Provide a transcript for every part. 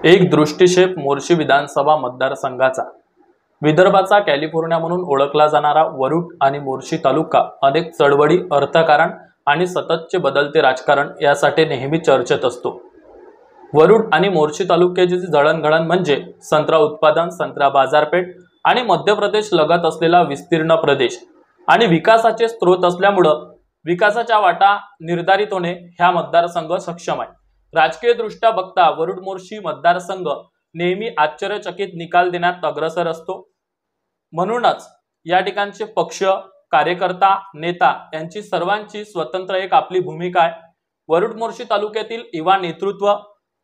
एक दृष्टिक्षेप मोर्शी विधानसभा मतदारसंघाचा विदर्भाचा कॅलिफोर्निया म्हणून ओळखला जाणारा वरुड आणि मोर्शी तालुका अनेक चळवळी, अर्थकारण आणि सततचे बदलते राजकारण यासाठी नेहमी चर्चेत असतो। वरुड आणि मोर्शी तालुक्याची जळणघळण म्हणजे संत्रा उत्पादन, संत्रा बाजारपेठ आणि मध्य प्रदेश लगत असलेला विस्तीर्ण प्रदेश आणि विकासाचे स्रोत असल्यामुळे विकासाच्या वाटा निर्धारित होणे ह्या मतदारसंघ सक्षम आहे। राजकीय दृष्ट्या बघता वरुड मोर्शी मतदारसंघ नेहमी आश्चर्यचकित निकाल देण्यात अग्रेसर असतो। म्हणूनच या ठिकाणचे पक्ष, कार्यकर्ता, नेता यांची सर्वांची स्वतंत्र एक आपली भूमिका आहे। वरुड मोर्शी तालुक्यातील युवा नेतृत्व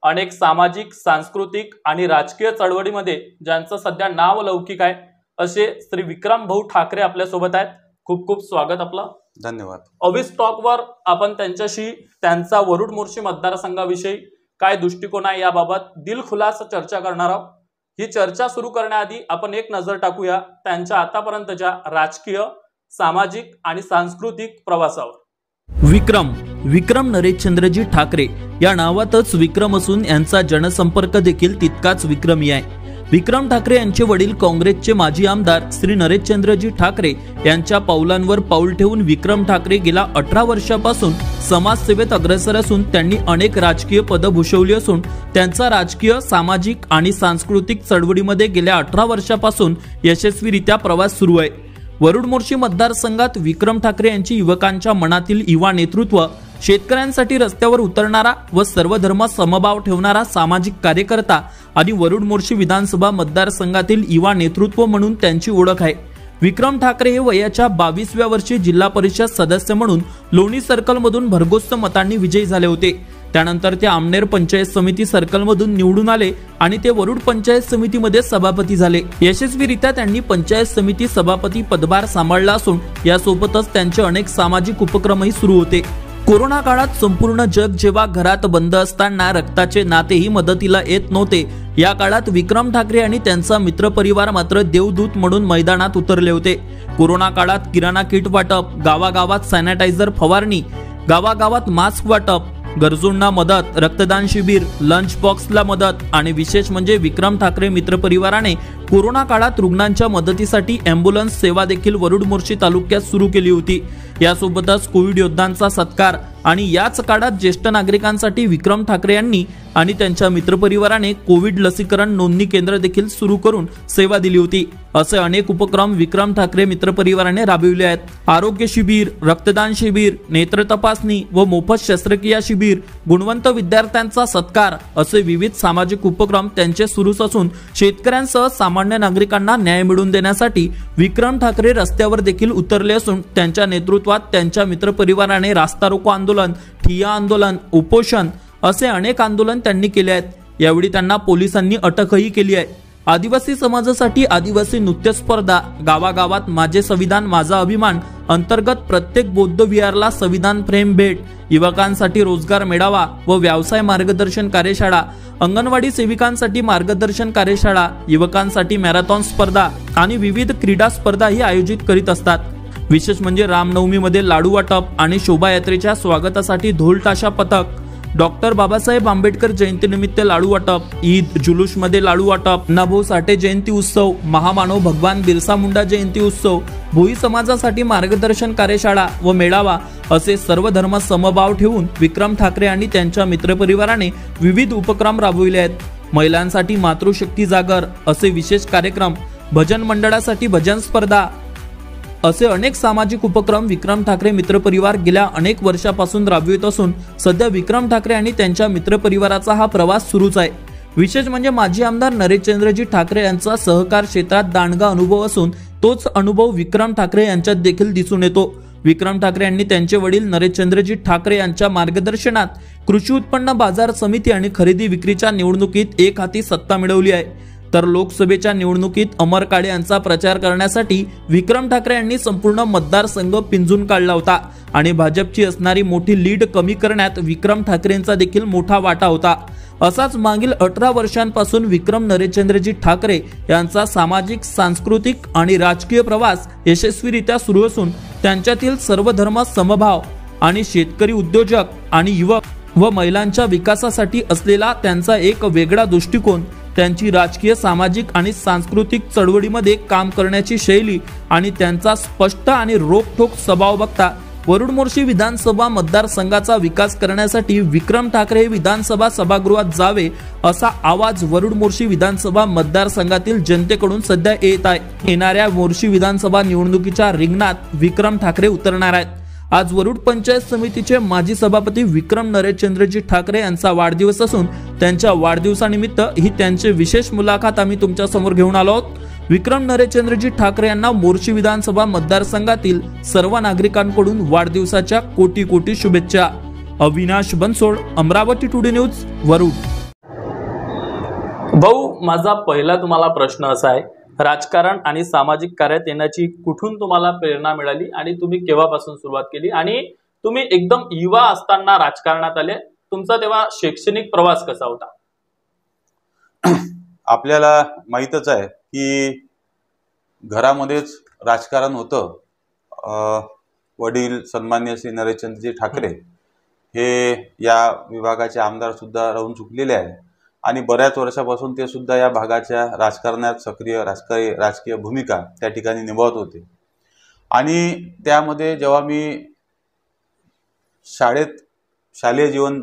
अनेक सामाजिक, सांस्कृतिक आणि राजकीय चळवळीमध्ये ज्यांचं सध्या नाव लौकिक आहे असे श्री विक्रम भाऊ ठाकरे आपल्या सोबत आहेत। खूप खूप स्वागत आपलं। धन्यवाद। अविस टॉकवर आपण त्यांच्याशी त्यांचा वरुड मोर्शी मतदारसंघाविषयी काय दृष्टिकोन आहे याबाबत दिलखुलास चर्चा करणार आहोत। ही चर्चा सुरू करण्याआधी आपण एक नजर टाकूया त्यांच्या आतापर्यंतच्या राजकीय, सामाजिक आणि सांस्कृतिक प्रवासावर। विक्रम नरेशचंद्रजी ठाकरे या नावातच विक्रम असून यांचा जनसंपर्क देखील तितकाच विक्रमी आहे। विक्रम ठाकरे यांचे वडील काँग्रेसचे माजी आमदार श्री नरेशचंद्रजी ठाकरे यांच्या पावलांवर पाऊल ठेवून विक्रम ठाकरे गेल्या 18 वर्षापासून समाजसेवेत अग्रेसर असून त्यांनी अनेक राजकीय पद भूषवली असून त्यांचा राजकीय, सामाजिक आणि सांस्कृतिक चळवळीमध्ये गेल्या 18 वर्षापासून यशस्वीरित्या प्रवास सुरू आहे। वरुड मोर्शी मतदारसंघात विक्रम ठाकरे यांची युवकांच्या मनातील युवा नेतृत्व, शेतकऱ्यांसाठी रस्त्यावर उतरणारा व सर्व धर्म समभाव ठेवणारा सामाजिक कार्यकर्ता आणि वरुड मोर्शी विधानसभा मतदारसंघातील युवा नेतृत्व म्हणून त्यांची ओळख आहे। विक्रम ठाकरे हे वयाच्या 22व्या वर्षी जिल्हा परिषद सदस्य म्हणून लोणी सर्कल मधून भरघोस मतांनी विजयी झाले होते। त्यानंतर ते आमनेर पंचायत समिती सर्कल मधून निवडून आले आणि ते वरुड पंचायत समितीमध्ये सभापती झाले। यशस्वीरित्या त्यांनी पंचायत समिती सभापती पदभार सांभाळला असून यासोबतच त्यांचे अनेक सामाजिक उपक्रमही सुरू होते। कोरोना काळात संपूर्ण जग जेव्हा घरात बंद असताना रक्ताचे नातेही मदतीला येत नव्हते, या काळात विक्रम ठाकरे आणि त्यांचा मित्रपरिवार मात्र देवदूत म्हणून मैदानात उतरले होते। कोरोना काळात किराणा किट वाटप, गावागावात सॅनिटायझर फवारणी, गावागावात मास्क वाटप, गरजूंना मदत, रक्तदान शिबिर, लंच बॉक्सला मदत आणि विशेष म्हणजे विक्रम ठाकरे मित्रपरिवाराने कोरोना काळात रुग्णांच्या मदतीसाठी ॲम्ब्युलन्स सेवा देखील वरुड मोर्शी तालुक्यात सुरू केली होती। यासोबतच कोविड योद्धांचा सत्कार आणि याच काळात ज्येष्ठ नागरिकांसाठी विक्रम ठाकरे यांनी आणि त्यांच्या मित्रपरिवाराने कोविड लसीकरण नोंदणी केंद्र देखील सुरू करून सेवा दिली होती। असे अनेक उपक्रम विक्रम ठाकरे मित्रपरिवाराने राबविले आहेत। आरोग्य शिबिर, रक्तदान शिबिर, नेत्र तपासणी व मोफत शस्त्रक्रिया शिबिर, गुणवंत विद्यार्थ्यांचा सत्कार असे विविध सामाजिक उपक्रम त्यांचे सुरूच असून शेतकऱ्यांसह सामान्य नागरिकांना न्याय मिळवून देण्यासाठी विक्रम ठाकरे रस्त्यावर देखील उतरले असून त्यांच्या नेतृत्वात त्यांच्या मित्रपरिवाराने रास्ता रोको आंदोलन, ठिय्या आंदोलन, उपोषण असे अनेक आंदोलन त्यांनी केले आहेत। यावेळी त्यांना पोलिसांनी अटकही केली आहे। आदिवासी समाजासाठी आदिवासी नृत्य स्पर्धा, गावागावात माझे संविधान माझा अभिमान अंतर्गत प्रत्येक बौद्ध विहारला संविधान प्रेम भेट, युवकांसाठी रोजगार मेळावा व व्यवसाय मार्गदर्शन कार्यशाळा, अंगणवाडी सेविकांसाठी मार्गदर्शन कार्यशाळा, युवकांसाठी मॅरेथॉन स्पर्धा आणि विविध क्रीडा स्पर्धाही आयोजित करीत असतात। विशेष म्हणजे रामनवमीमध्ये लाडू वाटप आणि शोभायात्रेच्या स्वागतासाठी ढोल ताशा पथक, डॉक्टर बाबासाहेब आंबेडकर जयंतीनिमित्त लाडू वाटप, ईद जुलूसमध्ये लाडू वाटप, अण्णाभाऊ साठे जयंती उत्सव, महामानव भगवान बिरसा मुंडा जयंती उत्सव, भोई समाजासाठी मार्गदर्शन कार्यशाळा व मेळावा असे सर्व धर्म समभाव ठेवून विक्रम ठाकरे आणि त्यांच्या मित्रपरिवाराने विविध उपक्रम राबविले आहेत। महिलांसाठी मातृशक्ती जागर असे विशेष कार्यक्रम, भजन मंडळासाठी भजन स्पर्धा असे अनेक सामाजिक उपक्रम विक्रम ठाकरे मित्रपरिवार गेल्या अनेक वर्षापासून राबवित असून सध्या विक्रम ठाकरे आणि त्यांच्या मित्रपरिवाराचा हा प्रवास सुरूच आहे। विशेष म्हणजे माजी आमदार नरेशचंद्रजी ठाकरे यांचा सहकार क्षेत्रात दांडगा अनुभव असून तोच अनुभव विक्रम ठाकरे यांच्यात देखील दिसून येतो। विक्रम ठाकरे यांनी त्यांचे वडील नरेशचंद्रजी ठाकरे यांच्या मार्गदर्शनात कृषी उत्पन्न बाजार समिती आणि खरेदी विक्रीच्या निवडणुकीत एक हाती सत्ता मिळवली आहे। तर लोकसभेच्या निवडणुकीत अमर काळे यांचा प्रचार करण्यासाठी विक्रम ठाकरे यांनी संपूर्ण मतदारसंघ पिंजून काढला होता आणि भाजपची असणारी मोठी लीड कमी करण्यात विक्रम ठाकरेंचा देखील मोठा वाटा होता। असाच मागील 18 वर्षांपासून विक्रम नरेशचंद्रजी ठाकरे यांचा सामाजिक, सांस्कृतिक आणि राजकीय प्रवास यशस्वीरित्या सुरू असून त्यांच्यातील सर्व धर्म समभाव आणि शेतकरी, उद्योजक आणि युवक व महिलांच्या विकासासाठी असलेला त्यांचा एक वेगळा दृष्टिकोन, त्यांची राजकीय, सामाजिक आणि सांस्कृतिक चळवळीमध्ये काम करण्याची शैली आणि त्यांचा स्पष्ट आणि रोखठोक स्वभाव बघता वरुड मोर्शी विधानसभा मतदारसंघाचा विकास करण्यासाठी विक्रम ठाकरे हे विधानसभा सभागृहात जावे असा आवाज वरुड मोर्शी विधानसभा मतदारसंघातील जनतेकडून सध्या येत आहे. येणाऱ्या मोर्शी विधानसभा निवडणुकीच्या रिंगणात विक्रम ठाकरे उतरणार आहेत. आज वरुड पंचायत समितीचे माजी सभापती विक्रम नरेशचंद्रजी ठाकरे यांचा वाढदिवस असून त्यांच्या वाढदिवसानिमित्त ही त्यांची विशेष मुलाखत आम्ही तुमच्या समोर घेऊन आलो आहोत. विक्रम नरेशचंद्रजी ठाकरे यांना मोर्शी विधानसभा मतदारसंघातील सर्व नागरिकांकडून वाढदिवसाच्या कोटी कोटी शुभेच्छा. Avinash Bansod, Amravati today news, Warud. भाऊ, माझा पहिला तुम्हाला प्रश्न असा आहे, राजकारण आणि सामाजिक कार्यात येण्याची कुठून तुम्हाला प्रेरणा मिळाली आणि तुम्ही केव्हापासून सुरुवात केली आणि तुम्ही एकदम युवा असताना राजकारणात आले, तुमचा तेव्हा शैक्षणिक प्रवास कसा होता? आपल्याला माहीतच आहे की घरामध्येच राजकारण होतं. वडील सन्माननीय श्री नरेशचंद्रजी ठाकरे हे या विभागाचे आमदार सुद्धा राहून चुकलेले आहे आणि बऱ्याच वर्षापासून ते सुद्धा या भागाच्या राजकारणात सक्रिय राजकीय भूमिका त्या ठिकाणी निभावत होते. आणि त्यामध्ये जेव्हा मी शालेय जीवन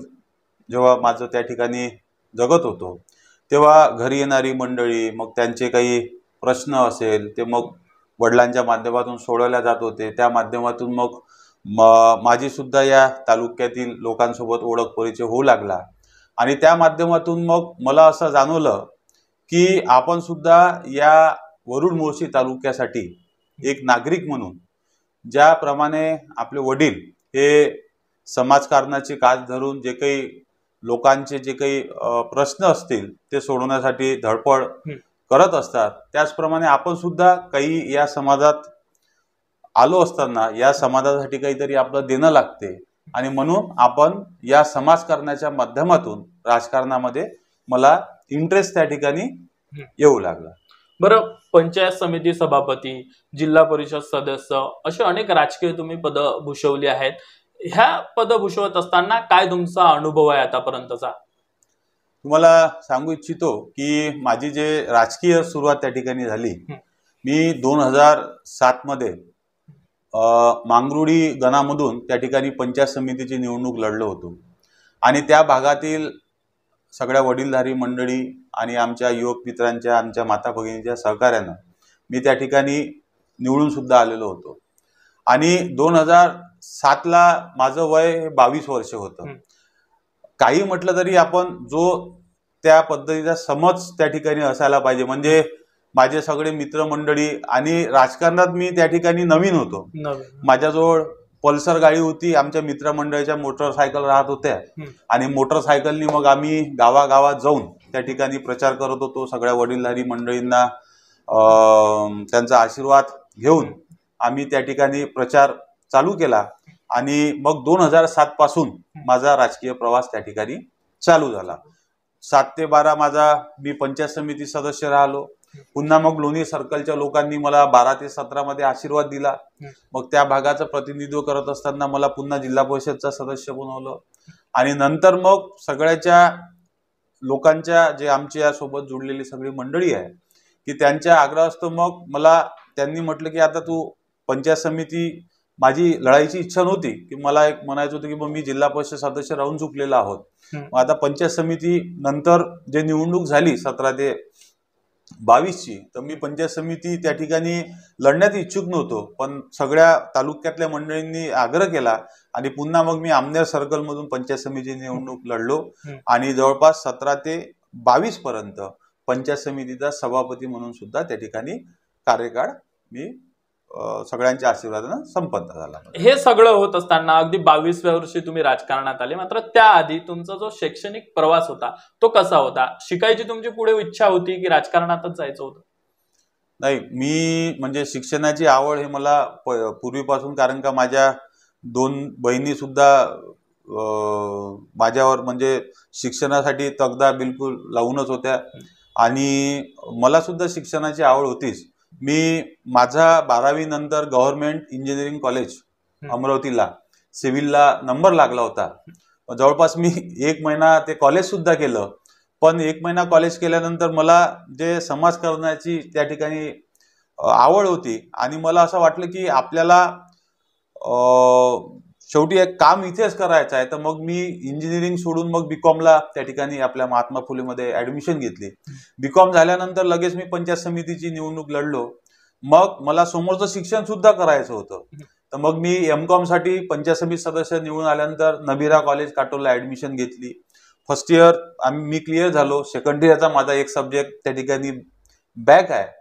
जेव्हा माझं त्या ठिकाणी जगत होतो तेव्हा घरी येणारी मंडळी, मग त्यांचे काही प्रश्न असेल ते मग वडिलांच्या माध्यमातून सोडवल्या जात होते. त्या माध्यमातून मग माझी सुद्धा या तालुक्यातील लोकांसोबत ओळख परिचय होऊ लागला आणि त्या माध्यमातून मग मला असं जाणवलं की आपण सुद्धा या वरुड मोर्शी तालुक्यासाठी एक नागरिक म्हणून, ज्याप्रमाणे आपले वडील हे समाजकारणाची कास धरून जे काही लोकांचे जे काही प्रश्न असतील ते सोडवण्यासाठी धडपड करत असतात, त्याचप्रमाणे आपण सुद्धा काही या समाजात आलो असताना या समाजासाठी काहीतरी आपलं देणं लागते आणि म्हणून आपण या समाजकारणाच्या माध्यमातून राजकारणामध्ये मला इंटरेस्ट त्या ठिकाणी येऊ लागला. बरं, पंचायत समिती सभापती, जिल्हा परिषद सदस्य असे अनेक राजकीय तुम्ही पद भूषवली आहेत. ह्या पद भूषवत असताना काय तुमचा अनुभव आहे आतापर्यंतचा? तुम्हाला सांगू इच्छितो की माझी जे राजकीय सुरुवात त्या ठिकाणी झाली, मी 2007 मध्ये मांगरुळी गणामधून त्या ठिकाणी पंचायत समितीची निवडणूक लढलो होतो आणि त्या भागातील सगळ्या वडीलधारी मंडळी आणि आमच्या युवक मित्रांच्या, आमच्या माता भगिनीच्या सहकार्यानं मी त्या ठिकाणी निवडून सुद्धा आलेलो होतो. आणि 2007ला माझं वय 22 वर्ष होतं. काही म्हटलं तरी आपण जो त्या पद्धतीचा समज त्या ठिकाणी असायला पाहिजे. म्हणजे माझे सगळे मित्रमंडळी आणि राजकारणात मी त्या ठिकाणी नवीन होतो. माझ्याजवळ पल्सर गाडी होती, आमच्या मित्रमंडळीच्या मोटरसायकल राहत होत्या आणि मोटरसायकलनी मग आम्ही गावागावात जाऊन त्या ठिकाणी प्रचार करत होतो. सगळ्या वडीलधारी मंडळींना त्यांचा आशीर्वाद घेऊन आम्ही त्या ठिकाणी प्रचार चालू केला आणि मग 2007 पासून माझा राजकीय प्रवास त्या ठिकाणी चालू झाला. 7 ते 12 मी पंचायत समिती सदस्य राहिलो. पुन्हा मग लोणी सर्कलच्या लोकांनी मला 12 ते 17 मध्ये आशीर्वाद दिला. मग त्या भागाचं प्रतिनिधित्व करत असताना मला पुन्हा जिल्हा परिषदचा सदस्य बनवलं आणि नंतर मग सगळ्याच्या लोकांच्या जे आमच्या सोबत जुळलेली सगळी मंडळी आहे की त्यांच्या आग्रहास्तव मग मला त्यांनी म्हटलं की आता तू पंचायत समिती, माझी लढाईची इच्छा नव्हती की मला एक म्हणायचं होतं की मग मी जिल्हा परिषद सदस्य राहून चुकलेलो आहोत. मग आता पंचायत समिती नंतर जे निवडणूक झाली 17 ते 22ची, तर मी पंचायत समिती त्या ठिकाणी लढण्यात इच्छुक नव्हतो. पण सगळ्या तालुक्यातल्या मंडळींनी आग्रह केला आणि पुन्हा मग मी आमनेर सर्कल मधून पंचायत समिती निवडणूक लढलो आणि जवळपास 17 ते 22 पर्यंत पंचायत समितीचा सभापती म्हणून सुद्धा त्या ठिकाणी कार्यकाळ मी सगळ्यांच्या आशीर्वादाने संपन्न झाला. हे सगळं होत असताना अगदी 22व्या वर्षी तुम्ही राजकारणात आले. मात्र त्याआधी तुमचा जो शैक्षणिक प्रवास होता तो कसा होता? शिकायची तुमची पुढे इच्छा होती की राजकारणातच जायचं होतं? नाही, मी म्हणजे शिक्षणाची आवड हे मला पूर्वीपासून, कारण का माझ्या 2 बहिणी सुद्धा माझ्यावर म्हणजे शिक्षणासाठी तगदा बिलकुल लावूनच होत्या आणि मला सुद्धा शिक्षणाची आवड होतीच. मी माझा 12वी नंतर गव्हर्नमेंट इंजिनिअरिंग कॉलेज अमरावतीला सिव्हिलला नंबर लागला होता. जवळपास मी 1 महिना ते कॉलेज सुद्धा केलं, पण 1 महिना कॉलेज केल्यानंतर मला जे समाजकारणाची त्या ठिकाणी आवड होती आणि मला असं वाटलं की आपल्याला शेवटी एक काम इथेच करायचं आहे, तर मग मी इंजिनिअरिंग सोडून मग बीकॉमला त्या ठिकाणी आपल्या महात्मा फुलेमध्ये ऍडमिशन घेतली. बीकॉम झाल्यानंतर लगेच मी पंचायत समितीची निवडणूक लढलो. मग मला समोरचं शिक्षण सुद्धा करायचं होतं, तर मग मी एमकॉम साठी पंचायत समिती सदस्य निवडून आल्यानंतर नबीरा कॉलेज काटोलला ऍडमिशन घेतली. फर्स्ट इयर मी क्लिअर झालो. सेकंड इयरचा माझा एक सब्जेक्ट त्या ठिकाणी बॅक आहे.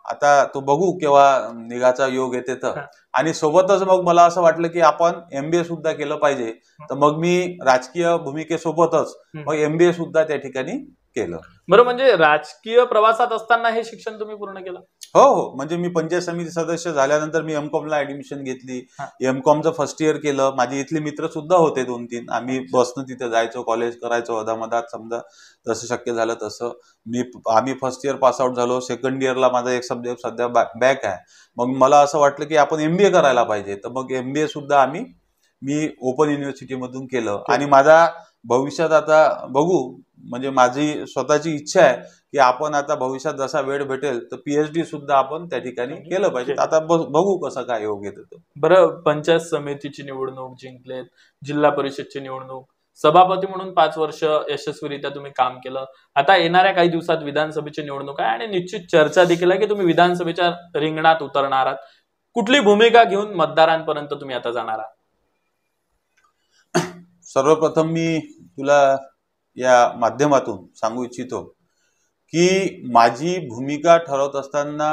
आता तो बघू केव्हा निघाचा योग येते तर. आणि सोबतच मग मला असं वाटलं की आपण MBA सुद्धा केलं पाहिजे, तर मग मी राजकीय भूमिकेसोबतच मग MBA सुद्धा त्या ठिकाणी केलं. बरं, म्हणजे राजकीय प्रवासात असताना हे शिक्षण तुम्ही पूर्ण केलं? हो, म्हणजे मी पंचायत समिती सदस्य झाल्यानंतर मी एमकॉमला ऍडमिशन घेतली. एमकॉमचं फर्स्ट इयर केलं. माझे इथले मित्र सुद्धा होते 2-3. आम्ही बसनं तिथे जायचो, कॉलेज करायचो अधामधात, समजा जसं शक्य झालं तसं. आम्ही फर्स्ट इयर पास आउट झालो. सेकंड इयरला माझा एक सब्जेक्ट सध्या बॅक आहे. मग मला असं वाटलं की आपण MBA करायला पाहिजे, तर मग MBA सुद्धा मी ओपन युनिव्हर्सिटीमधून केलं. आणि माझा भविष्यात आता बघू, म्हणजे माझी स्वतःची इच्छा आहे की आपण आता भविष्यात जसा वेळ भेटेल तर PhD सुद्धा आपण त्या ठिकाणी केलं पाहिजे. आता बघू कसं काय योग येतं. बरं, पंचायत समितीची निवडणूक जिंकलेत, जिल्हा परिषदची निवडणूक, सभापती म्हणून 5 वर्ष यशस्वीरित्या तुम्ही काम केलं. आता येणाऱ्या काही दिवसात विधानसभेची निवडणूक आहे आणि निश्चित चर्चा देखील आहे की तुम्ही विधानसभेच्या रिंगणात उतरणार आहात. कुठली भूमिका घेऊन मतदारांपर्यंत तुम्ही आता जाणार आहात? सर्वप्रथम मी तुला या माध्यमातून सांगू इच्छितो की माझी भूमिका ठरवत असताना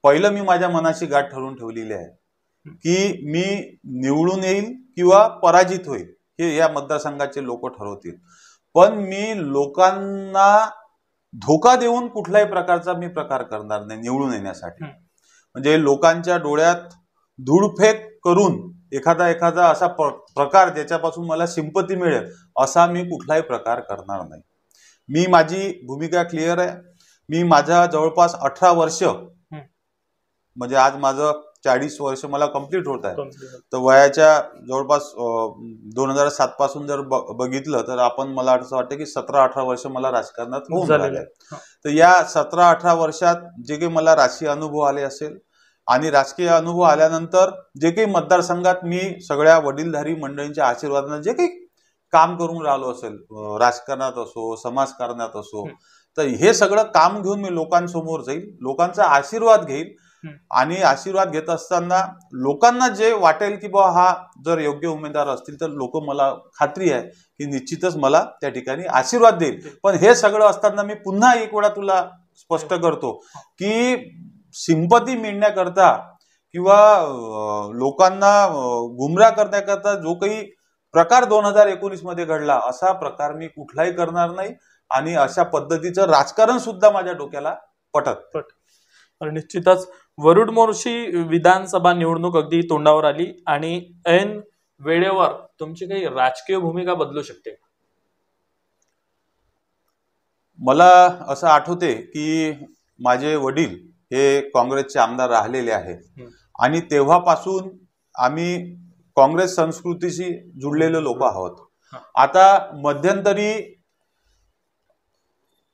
पहिलं मी माझ्या मनाची गाठ ठरवून ठेवलेली आहे की मी निवडून येईल किंवा पराजित होईल हे या मतदारसंघाचे लोक ठरवतील. पण मी लोकांना धोका देऊन कुठल्याही प्रकारचा मी प्रकार करणार नाही निवडून येण्यासाठी. म्हणजे लोकांच्या डोळ्यात धूळफेक करून एखादा असा प्रकार ज्याच्यापासून मला सिंपती मिळेल असा मी कुठलाही प्रकार करणार नाही. मी माझी भूमिका क्लिअर आहे. मी माझ्या जवळपास 18 वर्ष, म्हणजे आज माझं 40 वर्ष मला कंप्लीट होत आहे, तर वयाच्या जवळपास 2007 पासून जर बघितलं तर आपण, मला असं वाटतं की 17-18 वर्ष मला राजकारणात होऊन झाले. तर या 17-18 वर्षात जे काही मला राजकीय अनुभव आले असेल आणि राजकीय अनुभव आल्यानंतर जे काही मतदारसंघात मी सगळ्या वडीलधारी मंडळींच्या आशीर्वादाने जे काही काम करून राहिलो असेल, राजकारणात असो, समाजकारणात असो, तर हे सगळं काम घेऊन मी लोकांसमोर जाईल, लोकांचा आशीर्वाद घेईल. आणि आशीर्वाद घेत असताना लोकांना जे वाटेल की बा हा जर योग्य उमेदवार असतील तर लोक, मला खात्री आहे की निश्चितच मला त्या ठिकाणी आशीर्वाद देईल. पण हे सगळं असताना मी पुन्हा एक वेळा तुला स्पष्ट करतो की सिंपती मिळण्याकरता किंवा लोकांना गुमराह करण्याकरता जो काही प्रकार 2019 मध्ये घडला असा प्रकार मी कुठलाही करणार नाही. आणि अशा पद्धतीचं राजकारण सुद्धा माझ्या डोक्याला पटत. निश्चितच वरुड मोर्शी विधानसभा निवडणूक अगदी तोंडावर आली आणि ऐन वेळेवर तुमची काही राजकीय भूमिका बदलू शकते? मला असं आठवते की माझे वडील हे काँग्रेसचे आमदार राहिलेले आहेत आणि तेव्हापासून आम्ही काँग्रेस संस्कृतीशी जुळलेले लोक आहोत. आता मध्यंतरी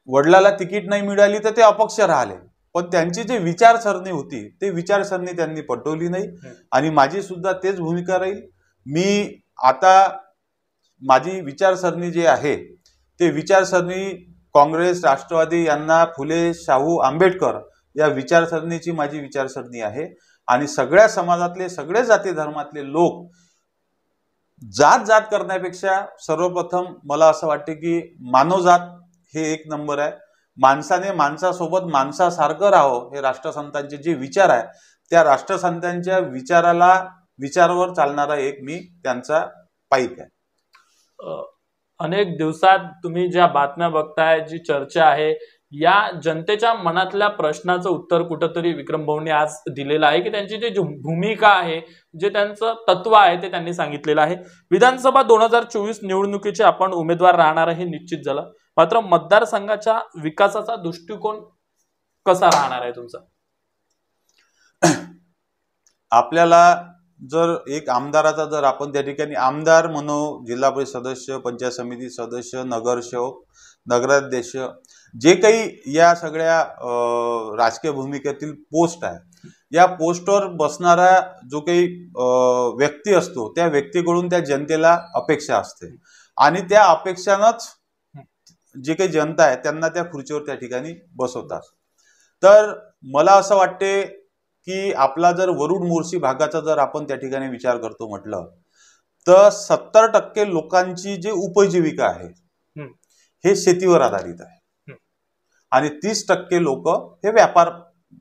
वडिलाला तिकीट नाही मिळाली तर ते अपक्ष राहिले, पण त्यांची जी विचारसरणी होती ते विचारसरणी त्यांनी पटवली नाही आणि माझी सुद्धा तेच भूमिका राहील. मी आता माझी विचारसरणी जी आहे ते विचारसरणी काँग्रेस, राष्ट्रवादी यांना, फुले, शाहू, आंबेडकर या विचारसरणीची माझी विचारसरणी आहे. आणि सगळ्या समाजातले, सगळे जाती धर्मातले लोक जात करण्यापेक्षा सर्वप्रथम मला असं वाटते की मानवजात हे एक नंबर आहे. माणसाने माणसासोबत माणसासारखं राहावं हे राष्ट्रसंतांचे जे विचार आहे त्या राष्ट्रसंतांच्या विचारावर चालणारा एक मी त्यांचा पाईक आहे. अनेक दिवसात तुम्ही ज्या बातम्या बघताय, जी चर्चा आहे, या जनतेच्या मनातल्या प्रश्नाचं उत्तर कुठंतरी विक्रम भाऊंनी आज दिलेलं आहे की त्यांची जी भूमिका आहे, जे त्यांचं तत्व आहे ते त्यांनी सांगितलेलं आहे. विधानसभा 2024 निवडणुकीचे आपण उमेदवार राहणार हे निश्चित झालं, मात्र मतदारसंघाच्या विकासाचा दृष्टिकोन कसा राहणार आहे तुमचा? आपल्याला जर एक आमदाराचा जर आपण त्या ठिकाणी आमदार म्हणू, जिल्हा परिषद सदस्य, पंचायत समिती सदस्य, नगरसेवक, नगराध्यक्ष, जे काही या सगळ्या राजकीय भूमिकेतील पोस्ट आहे, या पोस्टवर बसणारा जो काही व्यक्ती असतो, त्या व्यक्तीकडून त्या जनतेला अपेक्षा असते आणि त्या अपेक्षानंच जे काही जनता आहे त्यांना त्या खुर्चीवर त्या ठिकाणी बसवतात. तर मला असं वाटते की आपला जर वरुड मोर्शी भागाचा जर आपण त्या ठिकाणी विचार करतो म्हटलं तर 70% लोकांची जी उपजीविका आहे हे शेतीवर आधारित आहे आणि 30% लोक हे व्यापार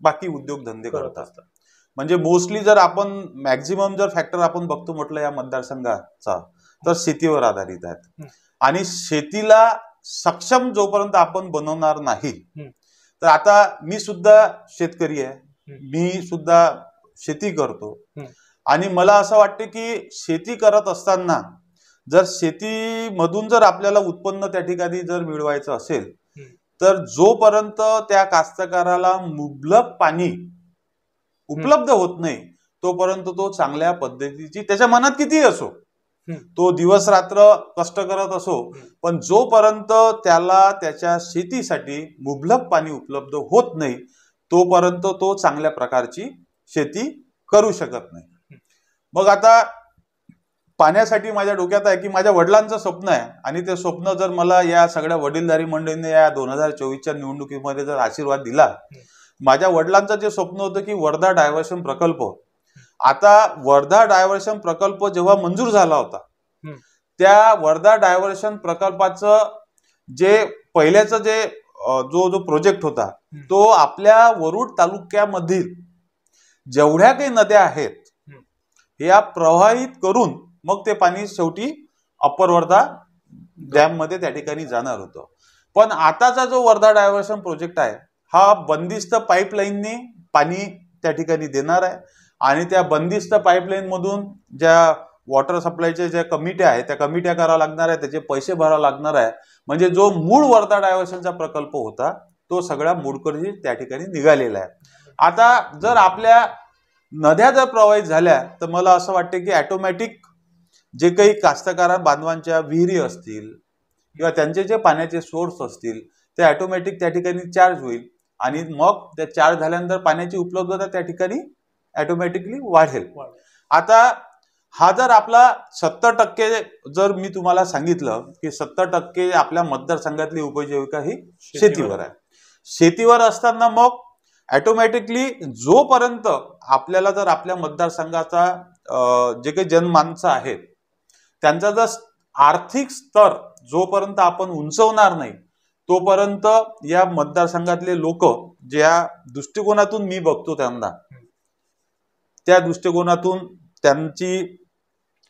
बाकी उद्योगधंदे करतात. म्हणजे मोस्टली जर आपण मॅक्झिमम जर फॅक्टर आपण बघतो म्हटलं या मतदारसंघाचा तर शेतीवर आधारित आहेत आणि शेतीला सक्षम जोपर्यंत आपण बनवणार नाही, तर आता मी सुद्धा शेतकरी आहे, मी सुद्धा शेती करतो आणि मला असं वाटते की शेती करत असताना जर शेतीमधून जर आपल्याला उत्पन्न त्या ठिकाणी जर मिळवायचं असेल तर जोपर्यंत त्या कास्तकाराला मुबलक पाणी उपलब्ध होत नाही तोपर्यंत तो चांगल्या पद्धतीची त्याच्या मनात कितीही असो, तो दिवस रात्र कष्ट करत असो, पण जोपर्यंत त्याला त्याच्या शेतीसाठी मुबलक पाणी उपलब्ध होत नाही तोपर्यंत तो चांगल्या प्रकारची शेती करू शकत नाही. मग आता पाण्यासाठी माझ्या डोक्यात आहे की माझ्या वडिलांचं स्वप्न आहे आणि ते स्वप्न जर मला या सगळ्या वडीलधारी मंडळींनी या 2024च्या निवडणुकीमध्ये जर आशीर्वाद दिला, माझ्या वडिलांचं जे स्वप्न होतं की वर्धा डायव्हर्शन प्रकल्प, आता वर्धा डायव्हर्शन प्रकल्प जेव्हा मंजूर झाला होता त्या वर्धा डायव्हर्शन प्रकल्पाचं जे पहिल्याचं जे जो प्रोजेक्ट होता तो आपल्या वरुड तालुक्यामधील जेवढ्या काही नद्या आहेत या प्रवाहित करून मग ते पाणी शेवटी अप्पर वर्धा डॅम मध्ये त्या ठिकाणी जाणार होतं. पण आताचा जो वर्धा डायव्हर्शन प्रोजेक्ट आहे हा बंदिस्त पाईपलाईनने पाणी त्या ठिकाणी देणार आहे आणि त्या बंदिस्त पाईपलाईन मधून ज्या वॉटर सप्लायच्या ज्या कमिट्या आहेत त्या कमिट्या कराव्या लागणार आहे, त्याचे पैसे भरावे लागणार आहे. म्हणजे जो मूळ वर्धा डायव्हर्शनचा प्रकल्प होता तो सगळ्या मोडकळी त्या ठिकाणी निघालेला आहे. आता जर आपल्या नद्या जर प्रवाहित झाल्या तर मला असं वाटतं की ऑटोमॅटिक जे काही कास्तकार बांधवांच्या विहिरी असतील किंवा त्यांचे जे पाण्याचे सोर्स असतील ते ऑटोमॅटिक त्या ठिकाणी चार्ज होईल आणि मग त्या चार्ज झाल्यानंतर पाण्याची उपलब्धता त्या ठिकाणी ऑटोमॅटिकली वाढेल. आता हा जर आपला 70% जर मी तुम्हाला सांगितलं की 70% आपल्या मतदारसंघातली उपजीविका ही शेतीवर आहे, शेतीवर असताना मग ऑटोमॅटिकली जोपर्यंत आपल्याला जर आपल्या मतदारसंघाचा जे काही जनमानसं आहेत त्यांचा जर आर्थिक स्तर जोपर्यंत आपण उंचवणार नाही तोपर्यंत या मतदारसंघातले लोक ज्या दृष्टिकोनातून मी बघतो त्यांना, त्या दृष्टिकोनातून त्यांची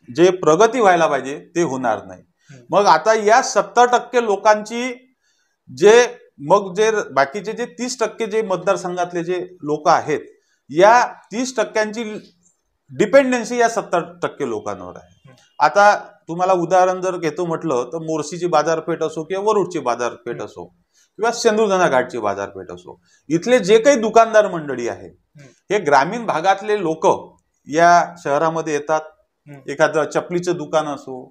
जे प्रगती व्हायला पाहिजे ते होणार नाही. मग आता या 70% लोकांची जे मग जे बाकीचे जे 30% जे मतदारसंघातले जे लोक आहेत या 30%ची डिपेंडन्सी या 70% लोकांवर आहे. आता तुम्हाला उदाहरण जर घेतो म्हटलं तर मोर्शीची बाजारपेठ असो किंवा वरुडची बाजारपेठ असो किंवा शेंदूरजना घाटची बाजारपेठ असो, इथले जे काही दुकानदार मंडळी आहे हे ग्रामीण भागातले लोक या शहरामध्ये येतात. एखादं चपलीचं दुकान असो,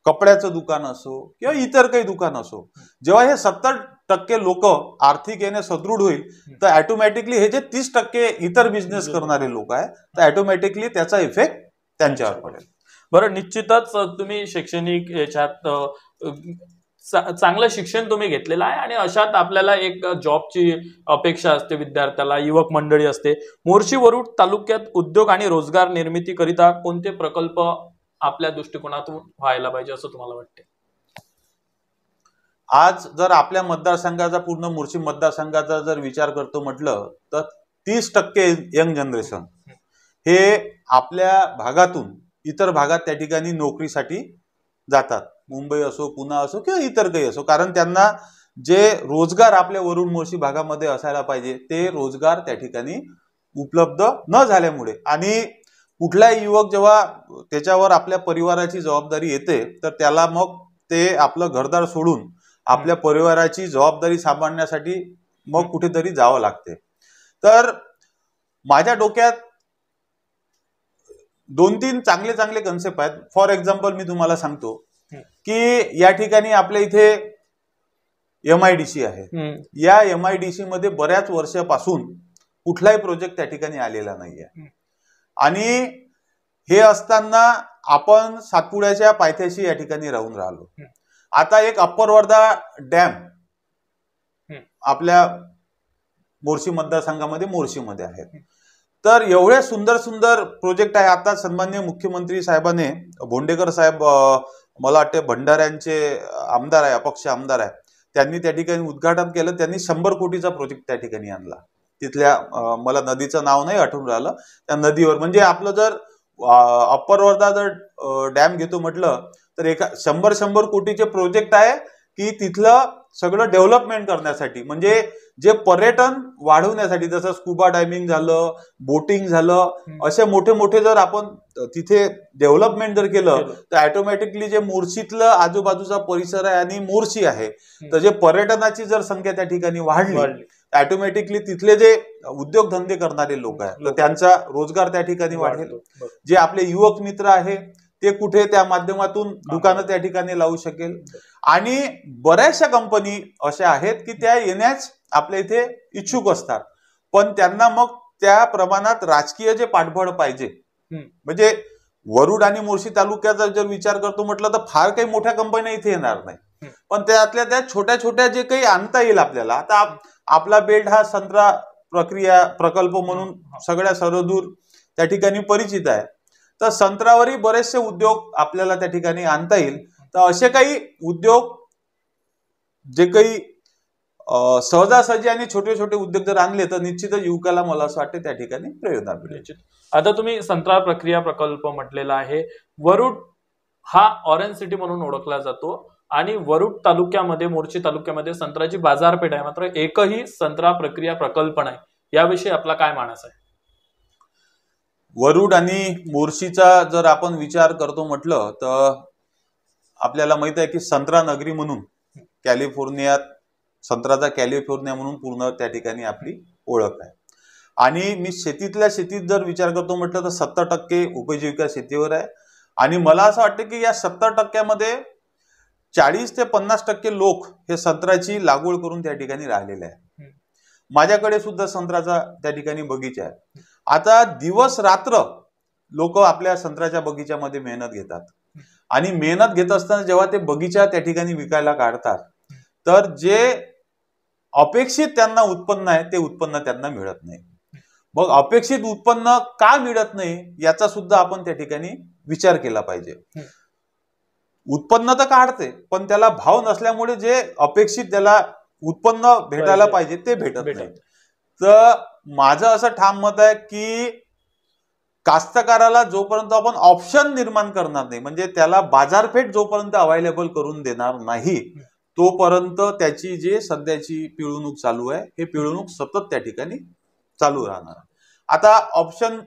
कपड्याचं दुकान असो किंवा इतर काही दुकान असो, जेव्हा हे 70% लोक आर्थिक याने सदृढ होईल तर ऑटोमॅटिकली हे जे 30% इतर बिझनेस करणारे लोक आहे तर ऑटोमॅटिकली त्याचा इफेक्ट त्यांच्यावर पडेल. बरं, निश्चितच तुम्ही शैक्षणिक याच्यात चांगलं शिक्षण तुम्ही घेतलेलं आहे आणि अशात आपल्याला एक जॉबची अपेक्षा असते विद्यार्थ्याला, युवक मंडळी असते. मोर्शी वरुड तालुक्यात उद्योग आणि रोजगार निर्मितीकरिता कोणते प्रकल्प आपल्या दृष्टिकोनातून व्हायला पाहिजे असं तुम्हाला वाटते? आज जर आपल्या मतदारसंघाचा पूर्ण मोर्शी मतदारसंघाचा जर विचार करतो म्हटलं तर 30% यंग जनरेशन हे आपल्या भागातून इतर भागात त्या ठिकाणी नोकरीसाठी जातात. मुंबई असो, पुणे असो किंवा इतर काही असो, कारण त्यांना जे रोजगार आपल्या वरुड मोर्शी भागामध्ये असायला पाहिजे ते रोजगार त्या ठिकाणी उपलब्ध न झाल्यामुळे आणि कुठलाही युवक जेव्हा त्याच्यावर आपल्या परिवाराची जबाबदारी येते तर त्याला मग ते आपलं घरदार सोडून आपल्या परिवाराची जबाबदारी सांभाळण्यासाठी मग कुठेतरी जावं लागते. तर माझ्या डोक्यात 2-3 चांगले चांगले कन्सेप्ट आहेत. फॉर एक्झाम्पल मी तुम्हाला सांगतो की या ठिकाणी आपल्या इथे MIDC आहे. या MIDC मध्ये बऱ्याच वर्षापासून कुठलाही प्रोजेक्ट त्या ठिकाणी आलेला नाहीये. आणि हे असताना आपण सातपुड्याच्या पायथ्याशी या ठिकाणी राहून राहिलो. आता एक अप्पर वर्धा डॅम आपल्या मोर्शी मतदारसंघामध्ये मोर्शीमध्ये आहेत. तर एवढे सुंदर सुंदर प्रोजेक्ट आहे. आता सन्माननीय मुख्यमंत्री साहेबांनी भोंडेकर साहेब मला वाटते भंडाऱ्यांचे आमदार आहे, अपक्ष आमदार आहे, त्यांनी त्या ठिकाणी उद्घाटन केलं. त्यांनी 100 कोटीचा प्रोजेक्ट त्या ठिकाणी आणला. तिथल्या मला नदीचं नाव नाही आठवून राहिलं, त्या नदीवर म्हणजे आपलं जर अप्पर वर्धा जर डॅम घेतो म्हटलं तर 100 कोटीचे प्रोजेक्ट आहे की तिथलं सगळं डेव्हलपमेंट करण्यासाठी, म्हणजे जे पर्यटन वाढवण्यासाठी, जसं स्कुबा डायव्हिंग झालं, बोटिंग झालं, असे मोठे मोठे जर आपण तिथे डेव्हलपमेंट जर केलं तर ऑटोमॅटिकली जे मोर्शीतलं आजूबाजूचा परिसर आहे आणि मोर्शी आहे तर जे पर्यटनाची जर संख्या त्या ठिकाणी वाढली ऑटोमॅटिकली तिथले जे उद्योगधंदे करणारे लोक आहेत तर त्यांचा रोजगार त्या ठिकाणी वाढेल. जे आपले युवक मित्र आहे ते कुठे त्या माध्यमातून दुकानं त्या ठिकाणी लावू शकेल. आणि बऱ्याचशा कंपनी अशा आहेत की त्या येण्यास आपल्या इथे इच्छुक असतात, पण त्यांना मग त्या प्रमाणात राजकीय जे पाठबळ पाहिजे. म्हणजे वरुड आणि मोर्शी तालुक्याचा जर विचार करतो म्हटलं तर फार काही मोठ्या कंपन्या इथे येणार नाही, पण त्यातल्या त्या छोट्या छोट्या जे काही आणता येईल आपल्याला. आता आपला बेल्ट हा संत्रा प्रक्रिया प्रकल्प म्हणून सगळ्या सर्वदूर त्या ठिकाणी परिचित आहे. तर संत्र्यावरही बरेचसे उद्योग आपल्याला त्या ठिकाणी आणता येईल. तर असे काही उद्योग जे काही सहजासहजी आणि छोटे छोटे उद्योग जर आणले तर निश्चितच युवकाला मला असं वाटतं त्या ठिकाणी प्रेरणा मिळेल. आता तुम्ही संत्रा प्रक्रिया प्रकल्प म्हटलेला आहे. वरुड हा ऑरेंज सिटी म्हणून ओळखला जातो आणि वरुड तालुक्यामध्ये, मोर्शी तालुक्यामध्ये संत्र्याची बाजारपेठ आहे, मात्र एकही संत्रा प्रक्रिया प्रकल्प नाही. याविषयी आपला काय मानस आहे? वरुड आणि मोर्शीचा जर आपण विचार करतो म्हटलं तर आपल्याला माहित आहे की संत्रा नगरी म्हणून कॅलिफोर्नियात संत्र्याचा कॅलिफोर्निया म्हणून पूर्ण त्या ठिकाणी आपली ओळख आहे. आणि मी शेतीतल्या शेतीत जर विचार करतो म्हटलं तर 70% उपजीविका शेतीवर आहे. आणि मला असं वाटतं की या 70% 40 ते 50% लोक हे संत्र्याची लागवड करून त्या ठिकाणी राहिलेले आहे. माझ्याकडे सुद्धा संत्र्याचा त्या ठिकाणी बगीचा आहे. आता दिवस रात्र लोक आपल्या संत्र्याच्या बगीच्यामध्ये मेहनत घेतात आणि मेहनत घेत असताना जेव्हा ते बगीचा त्या ठिकाणी विकायला काढतात तर जे अपेक्षित त्यांना उत्पन्न आहे ते उत्पन्न त्यांना मिळत नाही. मग अपेक्षित उत्पन्न का मिळत नाही याचा सुद्धा आपण त्या ठिकाणी विचार केला पाहिजे. उत्पन्न तर काढते पण त्याला भाव नसल्यामुळे जे अपेक्षित त्याला उत्पन्न भेटायला पाहिजे ते भेटत नाही. तर माझं असं ठाम मत आहे की कास्तकाराला जोपर्यंत आपण ऑप्शन निर्माण करणार नाही, म्हणजे त्याला बाजारपेठ जोपर्यंत अवेलेबल करून देणार नाही तोपर्यंत त्याची जे सध्याची पिळवणूक चालू आहे हे पिळवणूक सतत त्या ठिकाणी चालू राहणार. आता ऑप्शन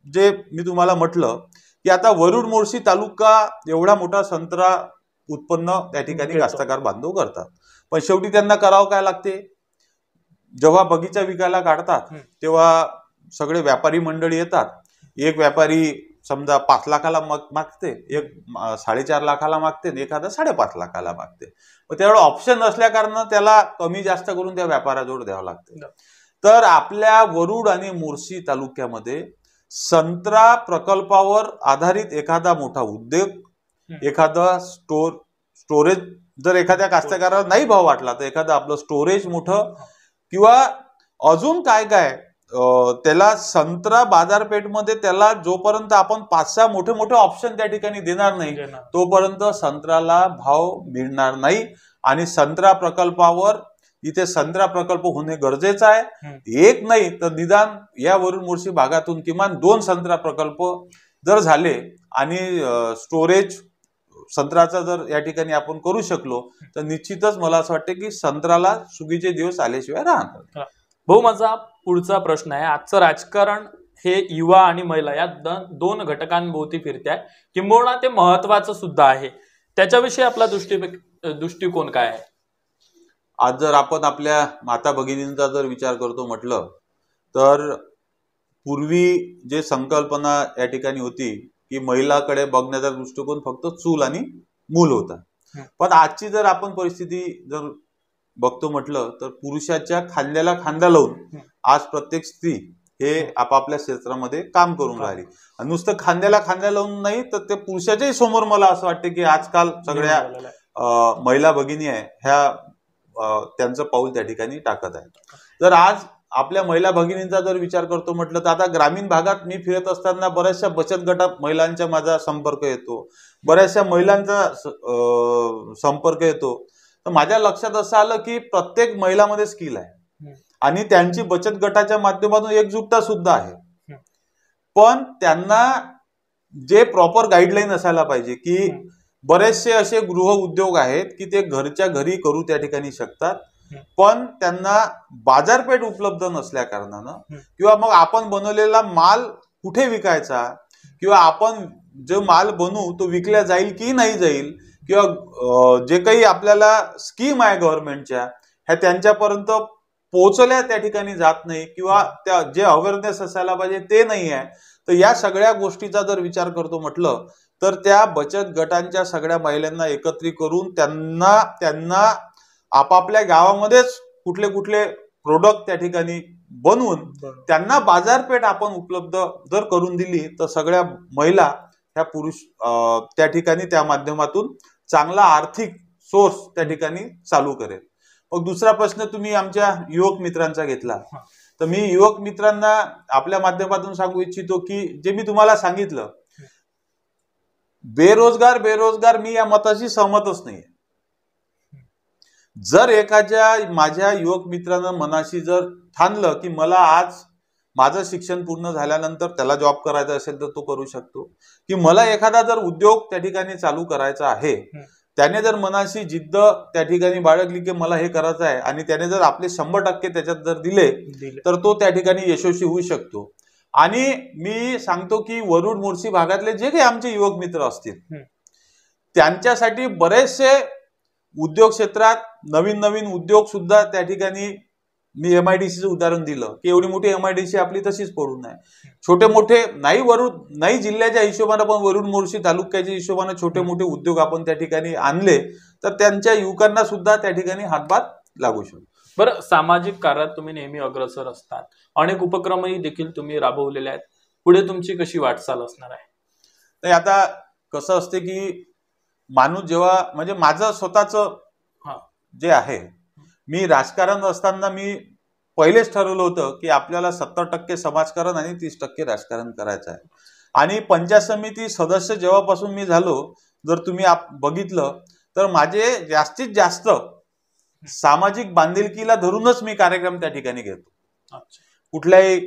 जे मी तुम्हाला म्हटलं की आता वरुड मोर्शी तालुका एवढा मोठा संत्रा उत्पन्न त्या ठिकाणी कास्तकार बांधव करतात, पण शेवटी त्यांना करावं काय लागते? जेव्हा बगीचा विकायला काढतात तेव्हा सगळे व्यापारी मंडळी येतात. एक व्यापारी समजा 5 लाखाला मागते, एक 4.5 लाखाला मागते, एखादा 5.5 लाखाला मागते. मग तेवढं ऑप्शन नसल्या कारणानं त्याला कमी जास्त करून त्या व्यापाराजवळ द्यावं लागते. तर आपल्या वरुड आणि मोर्शी तालुक्यामध्ये संत्रा प्रकल्पावर आधारित एखादा मोठा उद्योग, एखादा स्टोरेज जर एखाद्या कास्तकाराला नाही भाव वाटला तर एखादा आपलं स्टोरेज मोठं किंवा अजून काय काय त्याला संत्रा बाजारपेठमध्ये त्याला जोपर्यंत आपण 5-6 मोठे मोठे ऑप्शन त्या ठिकाणी देणार नाही तोपर्यंत संत्र्याला भाव मिळणार नाही. आणि संत्रा प्रकल्पावर इथे संत्रा प्रकल्प होणे गरजेचं आहे. एक नाही तर निदान या वरुड मोर्शी भागातून किमान 2 संत्रा प्रकल्प जर झाले आणि स्टोरेज संत्र्याचा जर या ठिकाणी आपण करू शकलो तर निश्चितच मला असं वाटतं की संत्र्याला सुगीचे दिवस आल्याशिवाय राहणार. भाऊ, माझा पुढचा प्रश्न आहे. आजचं राजकारण हे युवा आणि महिला या 2 घटकांभोवती फिरते आहे, किंबहुना ते महत्वाचं सुद्धा आहे. त्याच्याविषयी आपला दृष्टिकोन काय आहे? आज जर आपण आपल्या माता भगिनींचा जर विचार करतो म्हटलं तर पूर्वी जे संकल्पना या ठिकाणी होती की महिलाकडे बघण्याचा दृष्टिकोन फक्त चूल आणि मूल होता, पण आजची जर आपण परिस्थिती जर बघतो म्हटलं तर पुरुषाच्या खांद्याला खांदा लावून आज प्रत्येक स्त्री हे आपापल्या क्षेत्रामध्ये काम करून राहिली. आणि नुसतं खांद्याला खांदा लावून नाही तर ते पुरुषाच्याही समोर मला असं वाटतं की आजकाल सगळ्या महिला भगिनी आहे ह्या त्यांचं पाऊल त्या ठिकाणी टाकत आहे. तर आज आपल्या महिला भगिनींचा जर विचार करतो म्हटलं तर आता ग्रामीण भागात मी फिरत असताना बऱ्याचशा बचत गटात महिलांच्या माझा संपर्क येतो, बऱ्याचशा महिलांचा संपर्क येतो. तर माझ्या लक्षात असं आलं की प्रत्येक महिलामध्ये स्किल आहे आणि त्यांची बचत गटाच्या माध्यमातून एकजुटता सुद्धा आहे, पण त्यांना जे प्रॉपर गाईडलाईन असायला पाहिजे की बरेचसे असे गृह उद्योग आहेत की ते घरच्या घरी करू त्या ठिकाणी शकतात, पण त्यांना बाजारपेठ उपलब्ध नसल्या कारणानं किंवा मग आपण बनवलेला माल कुठे विकायचा किंवा आपण जो माल बनवू तो विकला जाईल की नाही जाईल किंवा जे काही आपल्याला स्कीम आहे गव्हर्नमेंटच्या ह्या त्यांच्यापर्यंत पोहोचल्या त्या ठिकाणी जात नाही किंवा त्या जे अवेअरनेस असायला पाहिजे ते नाही आहे. तर या सगळ्या गोष्टीचा जर विचार करतो म्हटलं तर त्या बचत गटांच्या सगळ्या महिलांना एकत्रित करून त्यांना आपापल्या गावामध्येच कुठले कुठले प्रोडक्ट त्या ठिकाणी बनवून त्यांना बाजारपेठ आपण उपलब्ध जर करून दिली तर सगळ्या महिला ह्या पुरुष त्या ठिकाणी त्या माध्यमातून चांगला आर्थिक सोर्स त्या ठिकाणी चालू करेल. मग दुसरा प्रश्न तुम्ही आमच्या युवक मित्रांचा घेतला, तर मी युवक मित्रांना आपल्या माध्यमातून सांगू इच्छितो की जे मी तुम्हाला सांगितलं बेरोजगार मी या मताशी सहमतच नाहीये. जर एखाद्या माझ्या युवक मित्रांना मनाशी जर ठाणलं की मला आज माझं शिक्षण पूर्ण झाल्यानंतर त्याला जॉब करायचा असेल तर तो करू शकतो, की मला एखादा जर उद्योग त्या ठिकाणी चालू करायचा आहे, त्याने जर मनाशी जिद्द त्या ठिकाणी बाळगली की मला हे करायचं आहे आणि त्याने जर आपले 100% त्याच्यात जर दिले तर तो त्या ठिकाणी यशस्वी होऊ शकतो. आणि मी सांगतो की वरुड मोर्शी भागातले जे काही आमचे युवक मित्र असतील त्यांच्यासाठी बरेचसे उद्योग क्षेत्रात नवीन उद्योग सुद्धा त्या ठिकाणी मी MIDCचं उदाहरण दिलं की एवढी मोठी MIDC आपली तशीच पडून आहे. छोटे मोठे नाही जिल्ह्याच्या हिशोबाने पण वरुड मोर्शी तालुक्याच्या हिशोबाने छोटे मोठे उद्योग आपण त्या ठिकाणी आणले तर त्यांच्या युवकांना सुद्धा त्या ठिकाणी हातभार लागू शकतो. बरं, सामाजिक कार्यात तुम्ही नेहमी अग्रेसर असतात, अनेक उपक्रमही देखील तुम्ही राबवलेले आहेत, पुढे तुमची कशी वाटचाल असणार आहे? नाही, आता कसं असते की माणूस जेव्हा म्हणजे माझं स्वतःच जे आहे, मी राजकारण असताना मी पहिलेच ठरवलं होतं की आपल्याला 70% समाजकारण आणि 30% राजकारण करायचं आहे. आणि पंचायत समिती सदस्य जेव्हापासून मी झालो, जर तुम्ही बघितलं तर माझे जास्तीत जास्त सामाजिक बांधिलकीला धरूनच मी कार्यक्रम त्या ठिकाणी घेतो. कुठल्याही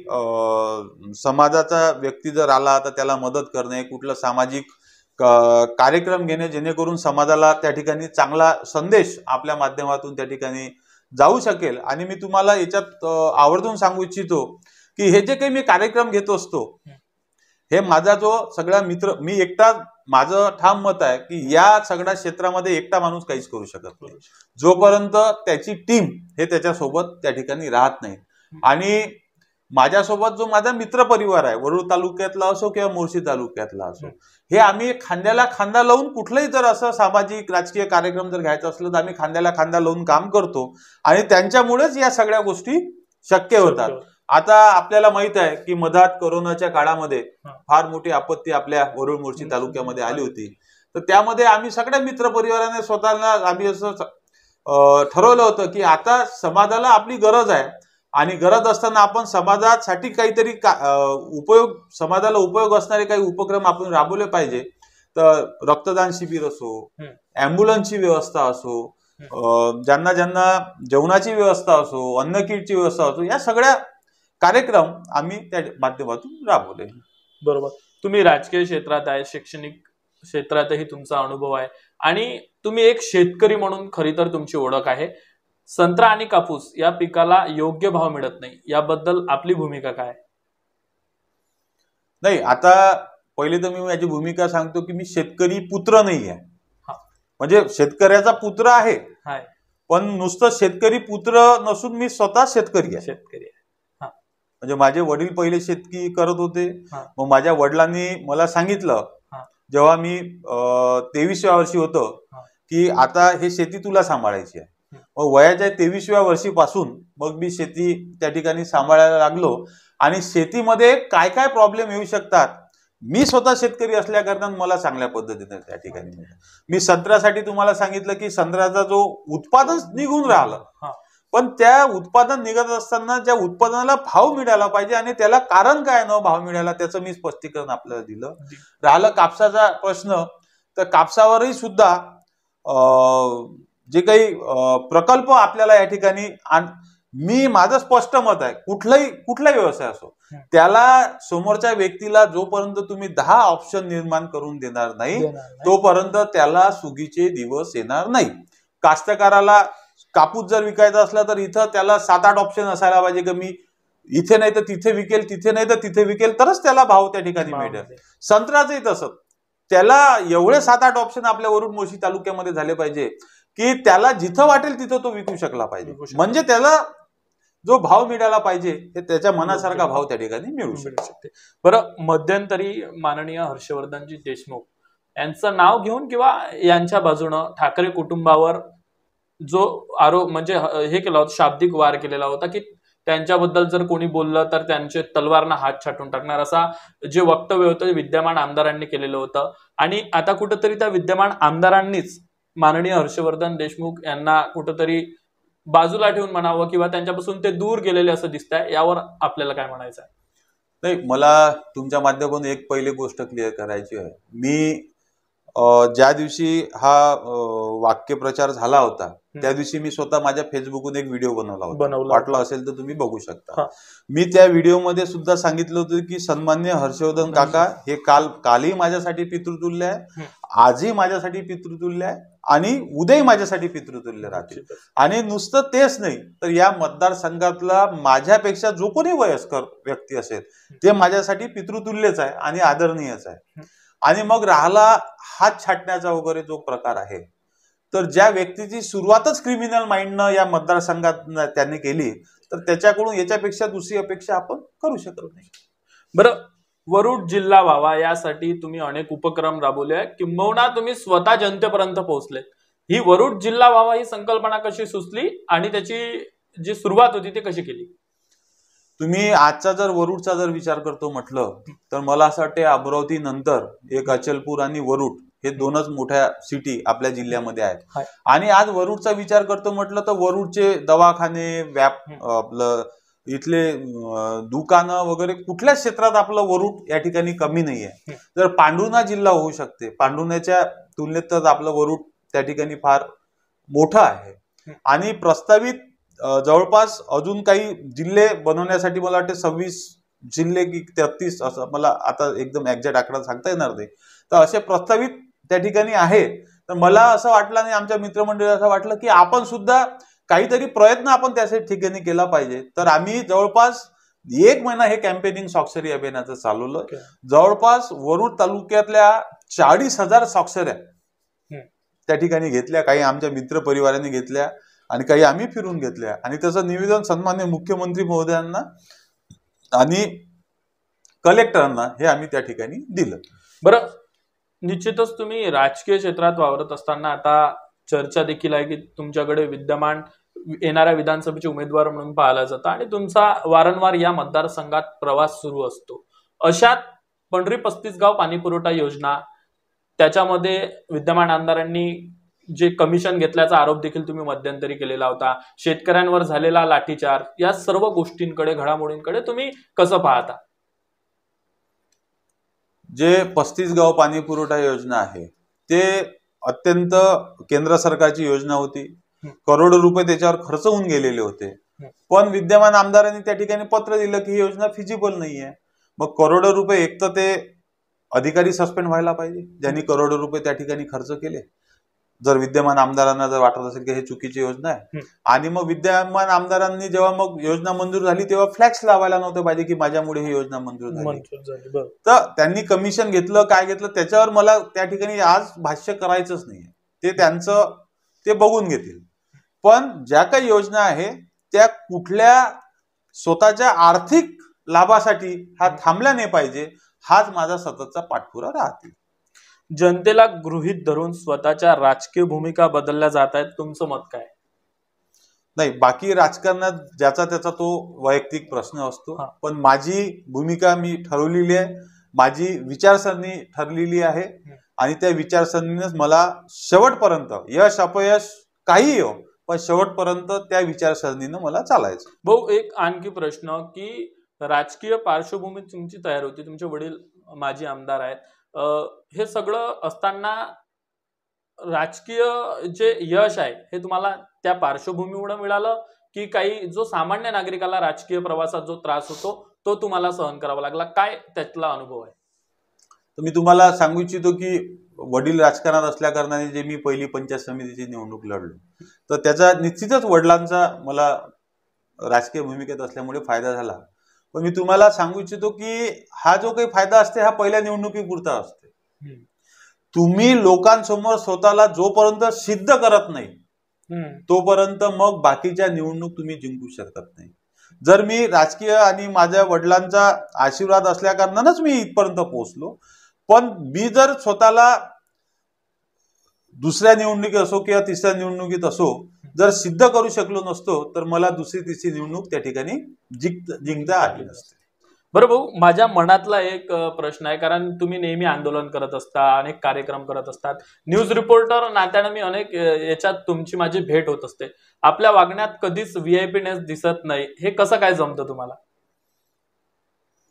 समाजाचा व्यक्ती जर आला तर त्याला मदत करणे, कुठलं सामाजिक कार्यक्रम घेणे जेणेकरून समाजाला त्या ठिकाणी चांगला संदेश आपल्या माध्यमातून त्या ठिकाणी जाऊ शकेल. आणि मी तुम्हाला याच्यात आवर्जून सांगू इच्छितो की हे जे काही मी कार्यक्रम घेत असतो हे माझा जो सगळा मित्र, मी एकटा, माझं ठाम मत आहे की या सगळ्या क्षेत्रामध्ये एकटा माणूस काहीच करू शकत नाही जोपर्यंत त्याची टीम हे त्याच्यासोबत त्या ठिकाणी राहत नाही. आणि माझ्यासोबत जो माझा मित्र परिवार आहे, वरुड तालुक्यातला असो किंवा मोर्शी तालुक्यातला असो, हे आम्ही खांद्याला खांदा लावून कुठलंही जर असं सामाजिक राजकीय कार्यक्रम जर घ्यायचा असलं तर आम्ही खांद्याला खांदा लावून काम करतो आणि त्यांच्यामुळेच या सगळ्या गोष्टी शक्य होतात. आता आपल्याला माहित आहे की मधात कोरोनाच्या काळामध्ये फार मोठी आपत्ती आपल्या वरुड मोर्शी तालुक्यामध्ये आली होती. तर त्यामध्ये आम्ही सगळ्या मित्र परिवाराने स्वतःला आम्ही असं ठरवलं होतं की आता समाजाला आपली गरज आहे आणि गरज असताना आपण समाजासाठी काहीतरी समाजाला उपयोग असणारे काही उपक्रम आपण राबवले पाहिजे. तर रक्तदान शिबिर असो, ॲम्ब्युलन्सची व्यवस्था असो, ज्यांना जेवणाची व्यवस्था असो, अन्न किटची व्यवस्था असो, या सगळ्या कार्यक्रम आम्ही त्या माध्यमातून राबवले. बरोबर, तुम्ही राजकीय क्षेत्रात आहे, शैक्षणिक क्षेत्रातही तुमचा अनुभव आहे आणि तुम्ही एक शेतकरी म्हणून खरी तर तुमची ओळख आहे. संत्रा आणि कापूस या पिकाला योग्य भाव मिळत नाही, याबद्दल आपली भूमिका काय? नाही, आता पहिले तर मी माझी भूमिका सांगतो की मी शेतकरी पुत्र नाही आहे. म्हणजे शेतकऱ्याचा पुत्र आहे, पण नुसतं शेतकरी पुत्र नसून मी स्वतः शेतकरी आहे. म्हणजे माझे वडील पहिले शेती करत होते. हा. मग माझ्या वडिलांनी मला सांगितलं हा. जेव्हा मी 23व्या वर्षी होतो हा. की आता हे शेती तुला सांभाळायची आहे. मग वयाच्या 23व्या वर्षीपासून मग मी शेती त्या ठिकाणी सांभाळायला लागलो. आणि शेतीमध्ये काय काय प्रॉब्लेम येऊ शकतात, मी स्वतः शेतकरी असल्याकारणान मला चांगल्या पद्धतीने त्या ठिकाणी मी संत्र्यासाठी तुम्हाला सांगितलं की संत्र्याचा जो उत्पादन निघून राहिलं, पण त्या उत्पादन निघत असताना ज्या उत्पादनाला भाव मिळाला पाहिजे आणि त्याला कारण काय न भाव मिळाला त्याचं मी स्पष्टीकरण आपल्याला दिलं. राहिलं कापसाचा प्रश्न, तर कापसावरही सुद्धा जे काही प्रकल्प आपल्याला या ठिकाणी मी माझं स्पष्ट मत आहे, कुठलाही व्यवसाय असो त्याला समोरच्या व्यक्तीला जोपर्यंत तुम्ही 10 ऑप्शन निर्माण करून देणार नाही तोपर्यंत त्याला सुगीचे दिवस येणार नाही. कास्तकाराला कापूस जर विकायचा असला तर इथं त्याला 7-8 ऑप्शन असायला पाहिजे की मी इथे नाही तर तिथे विकेल, तिथे नाही तर तिथे विकेल, तरच त्याला भाव त्या ठिकाणी मिळेल. संत्र्याचंही तसं, त्याला एवढे 7-8 ऑप्शन आपल्या वरुड मोर्शी तालुक्यामध्ये झाले पाहिजे की त्याला जिथं वाटेल तिथं तो विकू शकला पाहिजे, म्हणजे त्याला जो भाव मिळाला पाहिजे ते त्याच्या मनासारखा भाव त्या ठिकाणी मिळू शकते. बरं, मध्यंतरी माननीय हर्षवर्धनजी देशमुख यांचं नाव घेऊन किंवा यांच्या बाजूनं ठाकरे कुटुंबावर जो आरोप म्हणजे हे केला होता, शाब्दिक वार केलेला होता की त्यांच्याबद्दल जर कोणी बोललं तर त्यांचे तलवारनं हात छाटून टाकणार, असा जे वक्तव्य होतं विद्यमान आमदारांनी केलेलं होतं. आणि आता कुठंतरी त्या विद्यमान आमदारांनीच माननीय हर्षवर्धन देशमुख यांना कुठंतरी बाजूला ठेवून म्हणावं किंवा त्यांच्यापासून ते दूर गेलेले असं दिसतंय. यावर आपल्याला काय म्हणायचं आहे? नाही, मला तुमच्या माध्यमातून एक पहिली गोष्ट क्लिअर करायची आहे. मी ज्या दिवशी हा वाक्यप्रचार झाला होता त्या दिवशी मी स्वतः माझ्या फेसबुकवरून एक व्हिडिओ बनवला होता, वाटला असेल तर तुम्ही बघू शकता. मी त्या व्हिडिओमध्ये सुद्धा सांगितलं होतं की सन्मान्य हर्षवर्धन काका हे कालही माझ्यासाठी पितृतुल्य आहे, आजही माझ्यासाठी पितृतुल्य आहे आणि उद्याही माझ्यासाठी पितृतुल्य राहतील. आणि नुसतं तेच नाही तर या मतदारसंघातला माझ्यापेक्षा जो कोणी वयस्कर व्यक्ती असेल ते माझ्यासाठी पितृतुल्यच आहे आणि आदरणीयच आहे. आणि मग राहिला हात छाटण्याचा वगैरे जो प्रकार आहे, तर ज्या व्यक्तीची सुरुवातच क्रिमिनल माइंडनं या मतदारसंघात त्यांनी केली तर त्याच्याकडून याच्यापेक्षा दुसरी अपेक्षा आपण करू शकत नाही. बरं, वरुड जिल्हा व्हावा यासाठी तुम्ही अनेक उपक्रम राबवले आहे, किंबहुना तुम्ही स्वतः जनतेपर्यंत पोहोचले. ही वरुड जिल्हा व्हावा ही संकल्पना कशी सुचली आणि त्याची जी सुरुवात होती ती कशी केली? तुम्ही आजचा जर वरुडचा जर विचार करतो म्हटलं तर मला असं वाटते अमरावती नंतर एक अचलपूर आणि वरुड हे दोनच मोठ्या सिटी आपल्या जिल्ह्यामध्ये आहेत. आणि आज वरुडचा विचार करतो म्हटलं तर वरुडचे दवाखाने, आपलं इथले दुकानं वगैरे कुठल्याच क्षेत्रात आपलं वरुड या ठिकाणी कमी नाहीये. जर पांढुर्णा जिल्हा होऊ शकते, पांढुर्ण्याच्या तुलनेत तर आपलं वरुड त्या ठिकाणी फार मोठं आहे. आणि प्रस्तावित जवळपास अजून काही जिल्हे बनवण्यासाठी मला वाटते 26 जिल्हे की 33 असं मला आता एकदम एक्झॅक्ट आकडा सांगता येणार नाही, तर असे प्रस्तावित त्या ठिकाणी आहे. तर मला असं वाटलं आणि आमच्या मित्रमंडळी असं वाटलं की आपण सुद्धा काहीतरी प्रयत्न आपण त्यासाठी ठिकाणी केला पाहिजे. तर आम्ही जवळपास 1 महिना हे कॅम्पेनिंग स्वाक्षरी अभियानाचं चालवलं. जवळपास वरुड तालुक्यातल्या 40,000 स्वाक्षऱ्या त्या ठिकाणी घेतल्या, काही आमच्या मित्र परिवारांनी घेतल्या आणि काही आम्ही फिरून घेतल्या. आणि त्याचं निवेदन सन्मान्य मुख्यमंत्री महोदयांना आणि कलेक्टरांना हे आम्ही त्या ठिकाणी दिलं. बरं, निश्चितच तुम्ही राजकीय क्षेत्रात वावरत असताना आता चर्चा देखील आहे की तुमच्याकडे विद्यमान येणाऱ्या विधानसभेचे उमेदवार म्हणून पाहिला जातं आणि तुमचा वारंवार या मतदारसंघात प्रवास सुरू असतो. अशात पंढरी 35 गाव पाणी पुरवठा योजना, त्याच्यामध्ये विद्यमान आमदारांनी जे कमिशन घेतल्याचा आरोप देखील तुम्ही मध्यंतरी केलेला होता, शेतकऱ्यांवर झालेला लाठीचार्ज, या सर्व गोष्टींकडे, घडामोडींकडे तुम्ही कसं पाहता? जे 35 गाव पाणी पुरवठा योजना आहे ते अत्यंत केंद्र सरकारची योजना होती. करोडो रुपये त्याच्यावर खर्च होऊन गेलेले होते. पण विद्यमान आमदारांनी त्या ठिकाणी पत्र दिलं की ही योजना फिजिबल नाहीये. मग करोडो रुपये, एक तर ते अधिकारी सस्पेंड व्हायला पाहिजे ज्यांनी करोडो रुपये त्या ठिकाणी खर्च केले, जर विद्यमान आमदारांना जर वाटत असेल की हे चुकीची योजना आहे. आणि मग विद्यमान आमदारांनी जेव्हा मग योजना मंजूर झाली तेव्हा फ्लॅक्स लावायला नव्हतं पाहिजे की माझ्यामुळे ही योजना मंजूर झाली. तर त्यांनी कमिशन घेतलं, काय घेतलं त्याच्यावर मला त्या ठिकाणी आज भाष्य करायचंच नाहीये. ते त्यांचं ते बघून घेतील. पण ज्या काही योजना आहे त्या कुठल्या स्वतःच्या आर्थिक लाभासाठी हा थांबला नाही पाहिजे, हाच माझा सततचा पाठपुरा राहतील. जनतेला गृहीत धरून स्वतःच्या राजकीय भूमिका बदलल्या जात आहेत, तुमचं मत काय? नाही, बाकी राजकारणात ज्याचा त्याचा तो वैयक्तिक प्रश्न असतो, पण माझी भूमिका मी ठरवलेली आहे, माझी विचारसरणी ठरलेली आहे आणि त्या विचारसरणीनेच मला शेवटपर्यंत यश अपयश काही हो, पण शेवटपर्यंत त्या विचारसरणीनं मला चालायचं. भाऊ, एक आणखी प्रश्न की राजकीय पार्श्वभूमी तुमची तयार होती, तुमचे वडील माजी आमदार आहेत, हे सगळं असताना राजकीय जे यश आहे हे तुम्हाला त्या पार्श्वभूमीमुळे मिळालं की काही जो सामान्य नागरिकाला राजकीय प्रवासात जो त्रास होतो तो तुम्हाला सहन करावा लागला? काय त्यातला अनुभव आहे? तर मी तुम्हाला सांगू इच्छितो की वडील राजकारणात असल्या कारणाने जे मी पहिली पंचायत समितीची निवडणूक लढलो, तर त्याचा निश्चितच वडिलांचा मला राजकीय भूमिकेत असल्यामुळे फायदा झाला. पण मी तुम्हाला सांगू इच्छितो की हा जो काही फायदा असते हा पहिल्या निवडणुकीपुरता असते. तुम्ही लोकांसमोर स्वतःला जोपर्यंत सिद्ध करत नाही तोपर्यंत मग बाकीच्या निवडणूक तुम्ही जिंकू शकत नाही. जर मी राजकीय आणि माझ्या वडिलांचा आशीर्वाद असल्या कारणानंच मी इथपर्यंत पोहोचलो, पण मी जर स्वतःला दुसऱ्या निवडणुकीत असो किंवा तिसऱ्या निवडणुकीत असो जर सिद्ध करू शकलो नसतो तर मला दुसरी तिसरी निवडणूक त्या ठिकाणी जिंकता आली नसते. बरं भाऊ, माझ्या मनातला एक प्रश्न आहे, कारण तुम्ही नेहमी आंदोलन करत असता, अनेक कार्यक्रम करत असतात, न्यूज रिपोर्टर नात्याने मी अनेक याच्यात तुमची माझी भेट होत असते, आपल्या वागण्यात कधीच व्हीआयपीनेस दिसत नाही, हे कसं काय जमतं तुम्हाला?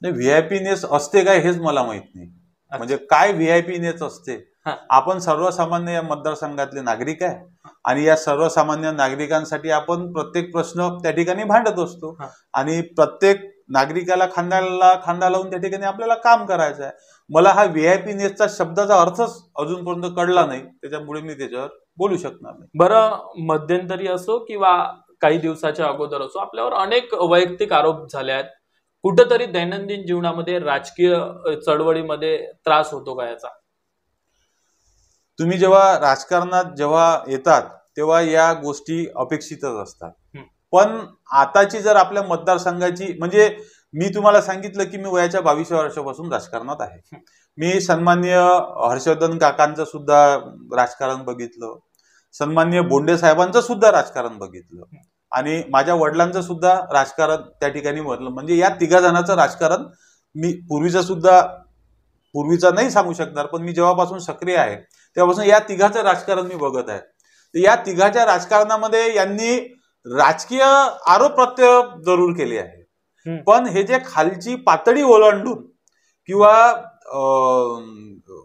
नाही, व्हीआयपीनेस असते काय हेच मला माहित नाही. म्हणजे काय व्हीआयपीनेस असते? आपण सर्वसामान्य या मतदारसंघातले नागरिक आहे आणि या सर्वसामान्य नागरिकांसाठी आपण प्रत्येक प्रश्न त्या ठिकाणी भांडत असतो आणि प्रत्येक नागरिकाला खांद्याला खांदा लावून त्या ठिकाणी आपल्याला काम करायचं आहे. मला हा व्हीआयपीनेसचा शब्दाचा अर्थच अजूनपर्यंत कळला नाही, त्याच्यामुळे मी त्याच्यावर बोलू शकणार नाही. बरं, मध्यंतरी असो किंवा काही दिवसाच्या अगोदर असो आपल्यावर अनेक वैयक्तिक आरोप झाले आहेत, कुठेतरी दैनंदिन जीवनामध्ये राजकीय चळवळीमध्ये त्रास होतो का याचा? तुम्ही जेव्हा राजकारणात जेव्हा येतात तेव्हा या गोष्टी अपेक्षितच असतात. पण आताची जर आपल्या मतदारसंघाची, म्हणजे मी तुम्हाला सांगितलं की मी वयाच्या 22व्या वर्षापासून राजकारणात आहे. मी सन्माननीय हर्षवर्धन काकांचं सुद्धा राजकारण बघितलं, सन्माननीय बोंडे साहेबांचं सुद्धा राजकारण बघितलं आणि माझ्या वडिलांचं सुद्धा राजकारण त्या ठिकाणी म्हटलं. म्हणजे या तिघा जणांचं राजकारण मी पूर्वीचा नाही सांगू शकणार, पण मी जेव्हापासून सक्रिय आहे तेव्हापासून या तिघाचं राजकारण मी बघत आहे. तर या तिघाच्या राजकारणामध्ये यांनी राजकीय आरोप प्रत्यारोप जरूर केले आहे, पण हे जे खालची पातळी ओलांडून किंवा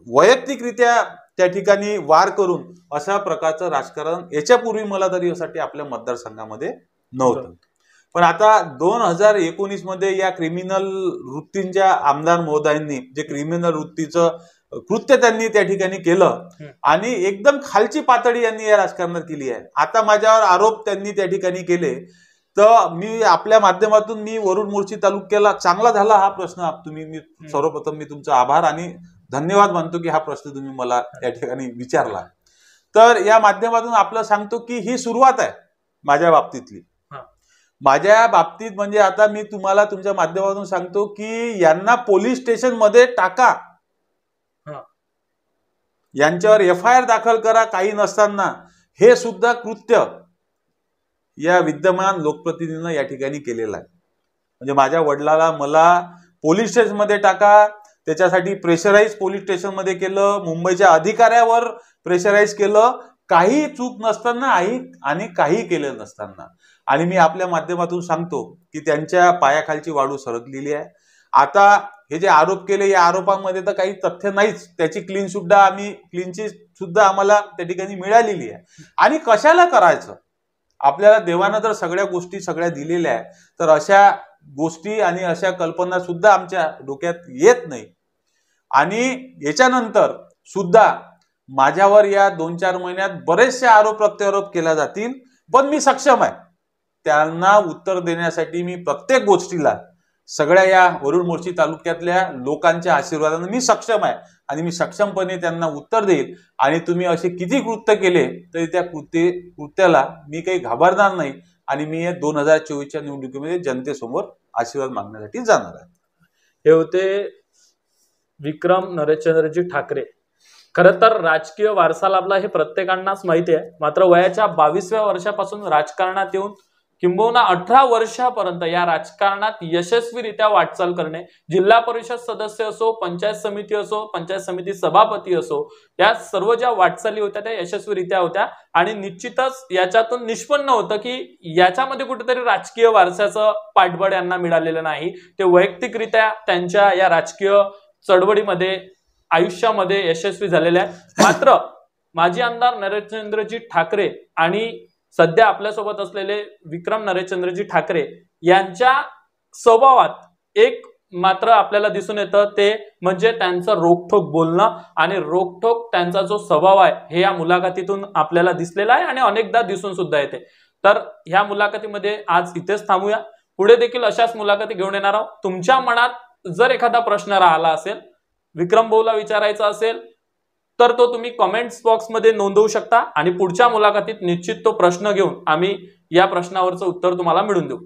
वैयक्तिकरित्या त्या ठिकाणी वार करून अशा प्रकारचं राजकारण याच्यापूर्वी मला तरी यासाठी आपल्या मतदारसंघामध्ये नव्हतं. पण आता 2019 मध्ये या क्रिमिनल वृत्तींच्या आमदार महोदयांनी जे क्रिमिनल वृत्तीचं कृत्य त्यांनी त्या ठिकाणी केलं आणि एकदम खालची पातळी यांनी या राजकारणात केली आहे. आता माझ्यावर आरोप त्यांनी त्या ठिकाणी केले, तर मी आपल्या माध्यमातून मी वरुड मोर्शी तालुक्याला चांगला झाला हा प्रश्न तुम्ही सर्वप्रथम मी तुमचा आभार आणि धन्यवाद मानतो की हा प्रश्न तुम्ही मला या ठिकाणी विचारला. तर या माध्यमातून आपलं सांगतो की ही सुरुवात आहे माझ्या बाबतीतली. माझ्या बाबतीत म्हणजे आता मी तुम्हाला तुमच्या माध्यमातून सांगतो की यांना पोलीस स्टेशन मध्ये टाका, यांच्यावर FIR दाखल करा काही नसताना, हे सुद्धा कृत्य या विद्यमान लोकप्रतिनिधींना या ठिकाणी केलेलं आहे. म्हणजे माझ्या वडिलाला मला पोलीस स्टेशन मध्ये टाका, त्याच्यासाठी प्रेशराईज पोलीस स्टेशन मध्ये केलं, मुंबईच्या अधिकाऱ्यावर प्रेशराईज केलं, काही चूक नसताना आणि काही केलं नसताना. आणि मी आपल्या माध्यमातून सांगतो की त्यांच्या पायाखालची वाळू सरकलेली आहे. आता हे जे आरोप केले या आरोपांमध्ये तर काही तथ्य नाहीच, त्याची क्लीन चिट सुद्धा आम्हाला त्या ठिकाणी मिळालेली आहे. आणि कशाला करायचं? आपल्याला देवानं जर सगळ्या गोष्टी सगळ्या दिलेल्या आहेत तर अशा गोष्टी आणि अशा कल्पना सुद्धा आमच्या डोक्यात येत नाही. आणि याच्यानंतर सुद्धा माझ्यावर या 2-4 महिन्यात बरेचसे आरोप प्रत्यारोप केले जातील, पण मी सक्षम आहे त्यांना उत्तर देण्यासाठी. मी प्रत्येक गोष्टीला सगळ्या या वरुड मोर्शी तालुक्यातल्या लोकांच्या आशीर्वादाने मी सक्षम आहे आणि मी सक्षमपणे त्यांना उत्तर देईल. आणि तुम्ही असे किती कृत्य केले तरी त्या कृत्याला मी काही घाबरणार नाही आणि मी 2024च्या निवडणुकीमध्ये जनतेसमोर आशीर्वाद मागण्यासाठी जाणार आहे. हे होते विक्रम नरेशचंद्रजी ठाकरे. खरं तर राजकीय वारसा लाभला हे प्रत्येकांनाच माहिती आहे, मात्र वयाच्या 22व्या वर्षापासून राजकारणात येऊन किंबहुना 18 वर्षापर्यंत या राजकारणात यशस्वीरित्या वाटचाल करणे, जिल्हा परिषद सदस्य असो, पंचायत समिती असो, पंचायत समिती सभापती असो, या सर्व ज्या वाटचाली होत्या त्या यशस्वीरित्या होत्या. आणि निश्चितच याच्यातून निष्पन्न होतं की याच्यामध्ये कुठेतरी राजकीय वारसाचं पाठबळ यांना मिळालेलं नाही. ते वैयक्तिकरित्या त्यांच्या या राजकीय चळवळीमध्ये आयुष्यामध्ये यशस्वी झालेले आहे. मात्र माजी आमदार नरेशचंद्रजी ठाकरे आणि सध्या आपल्यासोबत असलेले विक्रम नरेशचंद्रजी ठाकरे यांच्या स्वभावात एक मात्र आपल्याला दिसून येतं, ते म्हणजे त्यांचं रोखठोक बोलणं आणि रोखठोक त्यांचा जो स्वभाव आहे हे या मुलाखतीतून आपल्याला दिसलेला आहे आणि अनेकदा दिसून सुद्धा येते. तर ह्या मुलाखतीमध्ये आज इथेच थांबूया. पुढे देखील अशाच मुलाखती घेऊन येणार आहोत. तुमच्या मनात जर एखादा प्रश्न राहिला असेल, विक्रम भाऊला विचारायचा असेल, तर तो तुम्ही कमेंट्स बॉक्समध्ये नोंदवू शकता आणि पुढच्या मुलाखतीत निश्चित तो प्रश्न घेऊन आम्ही या प्रश्नावरचं उत्तर तुम्हाला मिळवून देऊ.